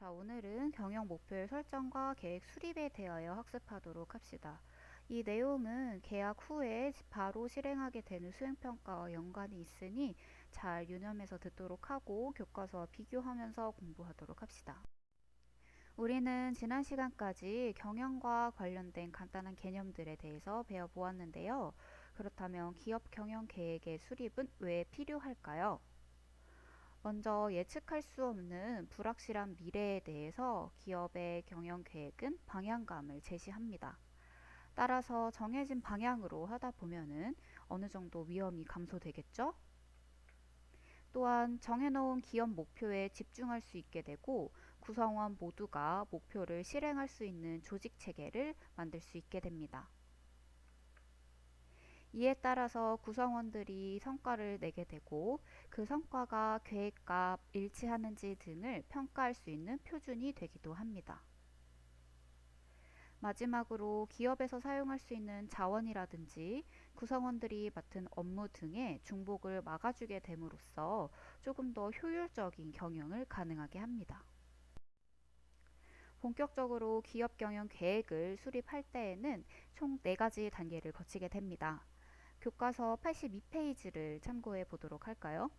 자, 오늘은 경영 목표의 설정과 계획 수립에 대하여 학습하도록 합시다. 이 내용은 계약 후에 바로 실행하게 되는 수행평가와 연관이 있으니 잘 유념해서 듣도록 하고 교과서와 비교하면서 공부하도록 합시다. 우리는 지난 시간까지 경영과 관련된 간단한 개념들에 대해서 배워보았는데요. 그렇다면 기업 경영 계획의 수립은 왜 필요할까요? 먼저 예측할 수 없는 불확실한 미래에 대해서 기업의 경영 계획은 방향감을 제시합니다. 따라서 정해진 방향으로 하다 보면은 어느 정도 위험이 감소되겠죠? 또한 정해놓은 기업 목표에 집중할 수 있게 되고 구성원 모두가 목표를 실행할 수 있는 조직 체계를 만들 수 있게 됩니다. 이에 따라서 구성원들이 성과를 내게 되고 그 성과가 계획과 일치하는지 등을 평가할 수 있는 표준이 되기도 합니다. 마지막으로 기업에서 사용할 수 있는 자원이라든지 구성원들이 맡은 업무 등의 중복을 막아주게 됨으로써 조금 더 효율적인 경영을 가능하게 합니다. 본격적으로 기업 경영 계획을 수립할 때에는 총 4가지 단계를 거치게 됩니다. 교과서 82페이지를 참고해 보도록 할까요?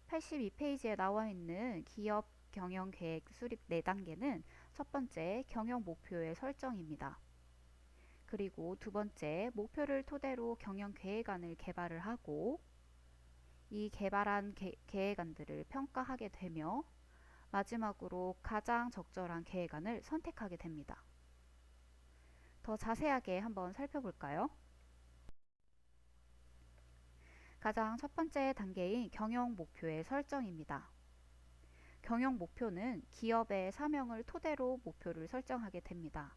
82페이지에 나와 있는 기업 경영 계획 수립 4단계는 첫 번째 경영 목표의 설정입니다. 그리고 두 번째 목표를 토대로 경영 계획안을 개발을 하고 이 개발한 계획안들을 평가하게 되며 마지막으로 가장 적절한 계획안을 선택하게 됩니다. 더 자세하게 한번 살펴볼까요? 가장 첫 번째 단계인 경영 목표의 설정입니다. 경영 목표는 기업의 사명을 토대로 목표를 설정하게 됩니다.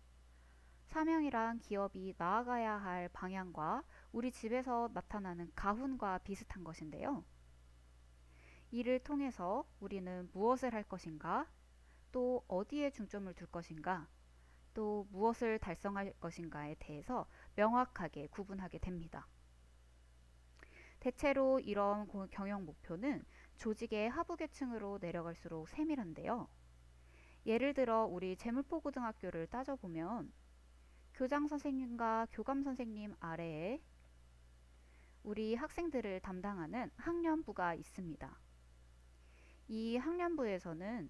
사명이란 기업이 나아가야 할 방향과 우리 집에서 나타나는 가훈과 비슷한 것인데요. 이를 통해서 우리는 무엇을 할 것인가, 또 어디에 중점을 둘 것인가, 또 무엇을 달성할 것인가에 대해서 명확하게 구분하게 됩니다. 대체로 이런 경영 목표는 조직의 하부 계층으로 내려갈수록 세밀한데요. 예를 들어 우리 재물포고등학교를 따져보면 교장 선생님과 교감 선생님 아래에 우리 학생들을 담당하는 학년부가 있습니다. 이 학년부에서는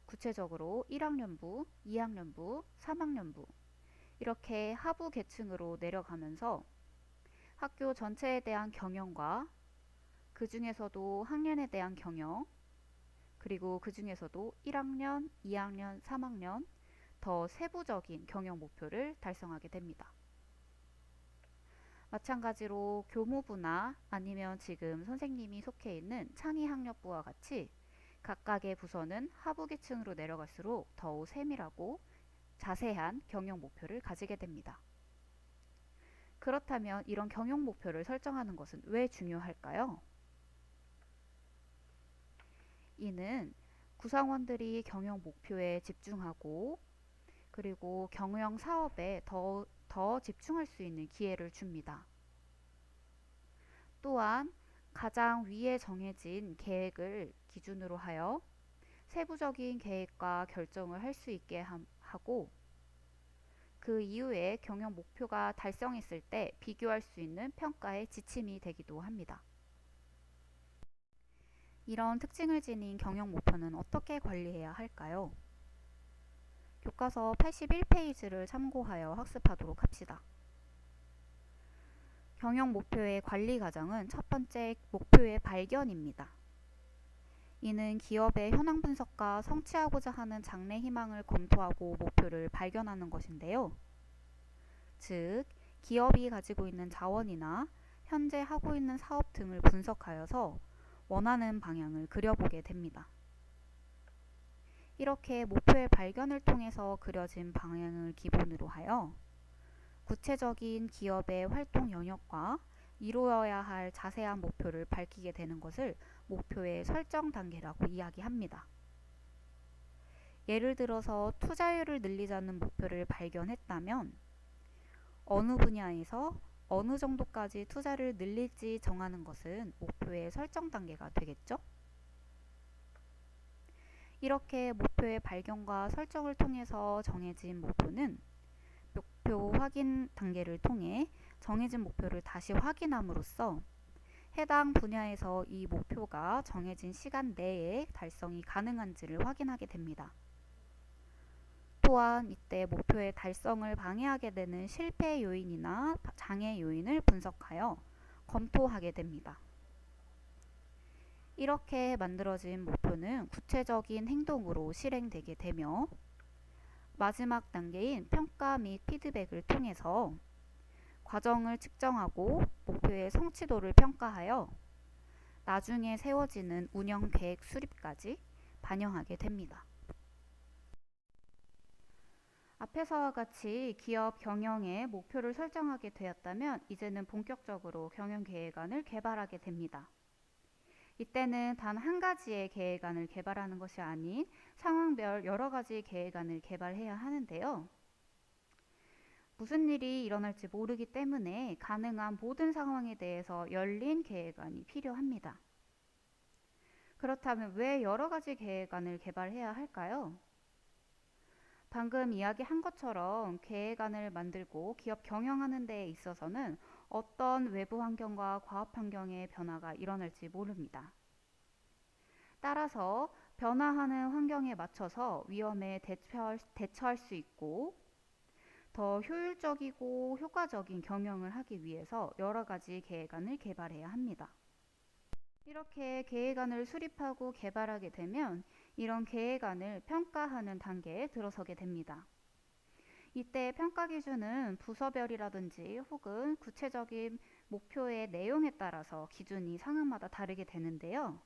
구체적으로 1학년부, 2학년부, 3학년부 이렇게 하부 계층으로 내려가면서 학교 전체에 대한 경영과 그 중에서도 학년에 대한 경영, 그리고 그 중에서도 1학년, 2학년, 3학년 더 세부적인 경영 목표를 달성하게 됩니다. 마찬가지로 교무부나 아니면 지금 선생님이 속해 있는 창의학력부와 같이 각각의 부서는 하부 계층으로 내려갈수록 더욱 세밀하고 자세한 경영 목표를 가지게 됩니다. 그렇다면 이런 경영 목표를 설정하는 것은 왜 중요할까요? 이는 구성원들이 경영 목표에 집중하고 그리고 경영 사업에 더 집중할 수 있는 기회를 줍니다. 또한 가장 위에 정해진 계획을 기준으로 하여 세부적인 계획과 결정을 할 수 있게 하고 그 이후에 경영 목표가 달성했을 때 비교할 수 있는 평가의 지침이 되기도 합니다. 이런 특징을 지닌 경영 목표는 어떻게 관리해야 할까요? 교과서 81페이지를 참고하여 학습하도록 합시다. 경영 목표의 관리 과정은 첫 번째 목표의 발견입니다. 이는 기업의 현황 분석과 성취하고자 하는 장래 희망을 검토하고 목표를 발견하는 것인데요. 즉, 기업이 가지고 있는 자원이나 현재 하고 있는 사업 등을 분석하여서 원하는 방향을 그려보게 됩니다. 이렇게 목표의 발견을 통해서 그려진 방향을 기본으로 하여 구체적인 기업의 활동 영역과 이루어야 할 자세한 목표를 밝히게 되는 것을 목표의 설정 단계라고 이야기합니다. 예를 들어서 투자율을 늘리자는 목표를 발견했다면 어느 분야에서 어느 정도까지 투자를 늘릴지 정하는 것은 목표의 설정 단계가 되겠죠? 이렇게 목표의 발견과 설정을 통해서 정해진 목표는 목표 확인 단계를 통해 정해진 목표를 다시 확인함으로써 해당 분야에서 이 목표가 정해진 시간 내에 달성이 가능한지를 확인하게 됩니다. 또한 이때 목표의 달성을 방해하게 되는 실패 요인이나 장애 요인을 분석하여 검토하게 됩니다. 이렇게 만들어진 목표는 구체적인 행동으로 실행되게 되며 마지막 단계인 평가 및 피드백을 통해서 과정을 측정하고 목표의 성취도를 평가하여 나중에 세워지는 운영 계획 수립까지 반영하게 됩니다. 앞에서와 같이 기업 경영에 목표를 설정하게 되었다면 이제는 본격적으로 경영 계획안을 개발하게 됩니다. 이때는 단 한 가지의 계획안을 개발하는 것이 아닌 상황별 여러 가지 계획안을 개발해야 하는데요. 무슨 일이 일어날지 모르기 때문에 가능한 모든 상황에 대해서 열린 계획안이 필요합니다. 그렇다면 왜 여러 가지 계획안을 개발해야 할까요? 방금 이야기한 것처럼 계획안을 만들고 기업 경영하는 데 있어서는 어떤 외부 환경과 과업 환경의 변화가 일어날지 모릅니다. 따라서 변화하는 환경에 맞춰서 위험에 대처할 수 있고 더 효율적이고 효과적인 경영을 하기 위해서 여러 가지 계획안을 개발해야 합니다. 이렇게 계획안을 수립하고 개발하게 되면 이런 계획안을 평가하는 단계에 들어서게 됩니다. 이때 평가 기준은 부서별이라든지 혹은 구체적인 목표의 내용에 따라서 기준이 상황마다 다르게 되는데요.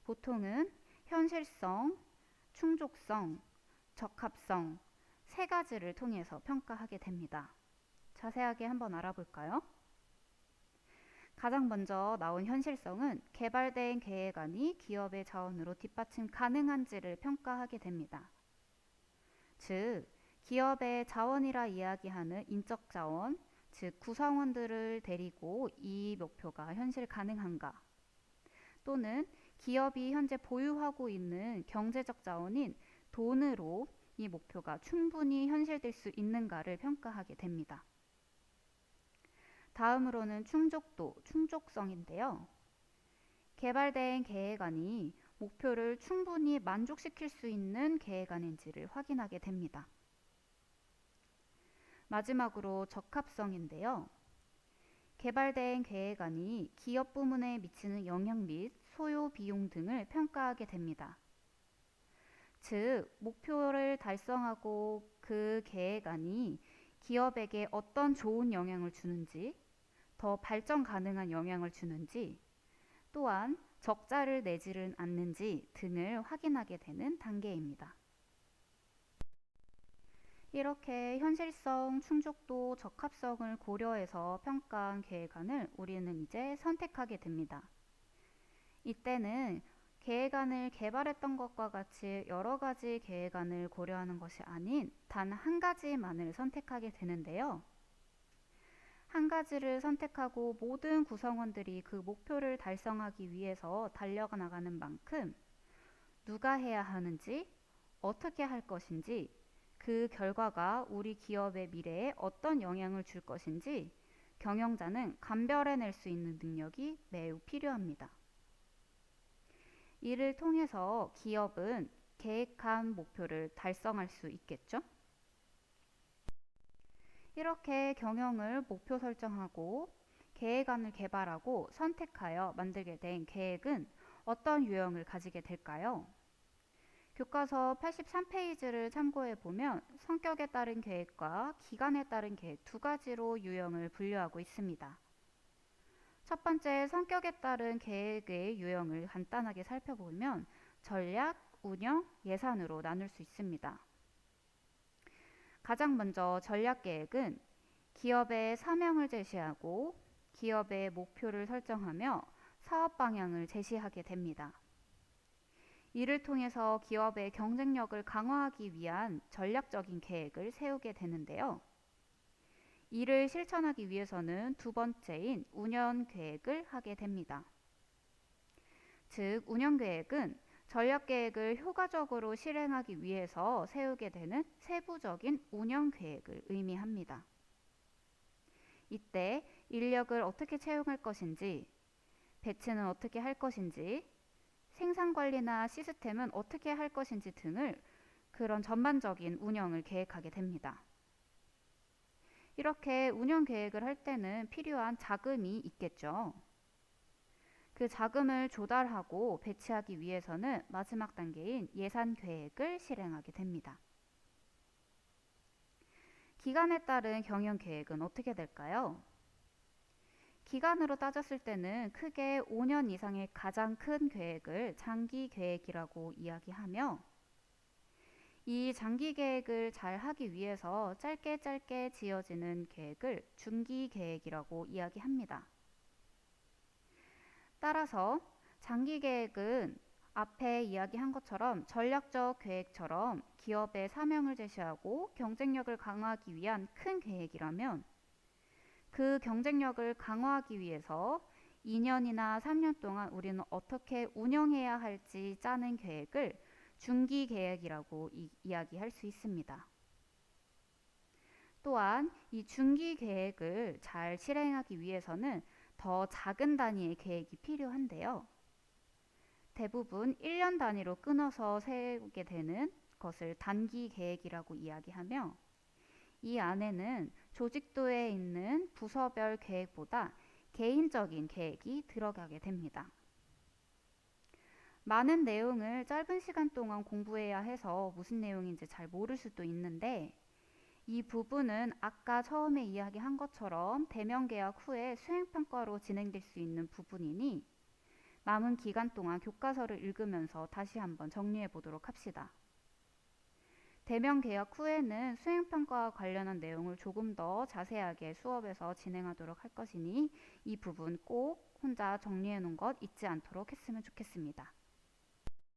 보통은 현실성, 충족성, 적합성 세 가지를 통해서 평가하게 됩니다. 자세하게 한번 알아볼까요? 가장 먼저 나온 현실성은 개발된 계획안이 기업의 자원으로 뒷받침 가능한지를 평가하게 됩니다. 즉, 기업의 자원이라 이야기하는 인적 자원, 즉 구성원들을 데리고 이 목표가 현실 가능한가, 또는 기업이 현재 보유하고 있는 경제적 자원인 돈으로 이 목표가 충분히 현실될 수 있는가를 평가하게 됩니다. 다음으로는 충족도, 충족성인데요. 개발된 계획안이 목표를 충분히 만족시킬 수 있는 계획안인지를 확인하게 됩니다. 마지막으로 적합성인데요. 개발된 계획안이 기업 부문에 미치는 영향 및 소요 비용 등을 평가하게 됩니다. 즉, 목표를 달성하고 그 계획안이 기업에게 어떤 좋은 영향을 주는지, 더 발전 가능한 영향을 주는지, 또한 적자를 내지는 않는지 등을 확인하게 되는 단계입니다. 이렇게 현실성, 충족도, 적합성을 고려해서 평가한 계획안을 우리는 이제 선택하게 됩니다. 이때는 계획안을 개발했던 것과 같이 여러 가지 계획안을 고려하는 것이 아닌 단 한 가지만을 선택하게 되는데요. 한 가지를 선택하고 모든 구성원들이 그 목표를 달성하기 위해서 달려나가는 만큼 누가 해야 하는지, 어떻게 할 것인지, 그 결과가 우리 기업의 미래에 어떤 영향을 줄 것인지 경영자는 감별해낼 수 있는 능력이 매우 필요합니다. 이를 통해서 기업은 계획한 목표를 달성할 수 있겠죠? 이렇게 경영을 목표 설정하고 계획안을 개발하고 선택하여 만들게 된 계획은 어떤 유형을 가지게 될까요? 교과서 83페이지를 참고해 보면 성격에 따른 계획과 기간에 따른 계획 두 가지로 유형을 분류하고 있습니다. 첫 번째, 성격에 따른 계획의 유형을 간단하게 살펴보면 전략, 운영, 예산으로 나눌 수 있습니다. 가장 먼저 전략 계획은 기업의 사명을 제시하고 기업의 목표를 설정하며 사업 방향을 제시하게 됩니다. 이를 통해서 기업의 경쟁력을 강화하기 위한 전략적인 계획을 세우게 되는데요. 이를 실천하기 위해서는 두 번째인 운영 계획을 하게 됩니다. 즉, 운영 계획은 전략 계획을 효과적으로 실행하기 위해서 세우게 되는 세부적인 운영 계획을 의미합니다. 이때 인력을 어떻게 채용할 것인지, 배치는 어떻게 할 것인지, 생산 관리나 시스템은 어떻게 할 것인지 등을 그런 전반적인 운영을 계획하게 됩니다. 이렇게 운영 계획을 할 때는 필요한 자금이 있겠죠. 그 자금을 조달하고 배치하기 위해서는 마지막 단계인 예산 계획을 실행하게 됩니다. 기간에 따른 경영 계획은 어떻게 될까요? 기간으로 따졌을 때는 크게 5년 이상의 가장 큰 계획을 장기 계획이라고 이야기하며, 이 장기 계획을 잘 하기 위해서 짧게 짧게 지어지는 계획을 중기 계획이라고 이야기합니다. 따라서 장기 계획은 앞에 이야기한 것처럼 전략적 계획처럼 기업의 사명을 제시하고 경쟁력을 강화하기 위한 큰 계획이라면, 그 경쟁력을 강화하기 위해서 2년이나 3년 동안 우리는 어떻게 운영해야 할지 짜는 계획을 중기 계획이라고 이야기할 수 있습니다. 또한 이 중기 계획을 잘 실행하기 위해서는 더 작은 단위의 계획이 필요한데요. 대부분 1년 단위로 끊어서 세우게 되는 것을 단기 계획이라고 이야기하며, 이 안에는 조직도에 있는 부서별 계획보다 개인적인 계획이 들어가게 됩니다. 많은 내용을 짧은 시간 동안 공부해야 해서 무슨 내용인지 잘 모를 수도 있는데, 이 부분은 아까 처음에 이야기한 것처럼 대면 계약 후에 수행평가로 진행될 수 있는 부분이니 남은 기간 동안 교과서를 읽으면서 다시 한번 정리해 보도록 합시다. 대면 계약 후에는 수행평가와 관련한 내용을 조금 더 자세하게 수업에서 진행하도록 할 것이니 이 부분 꼭 혼자 정리해 놓은 것 잊지 않도록 했으면 좋겠습니다.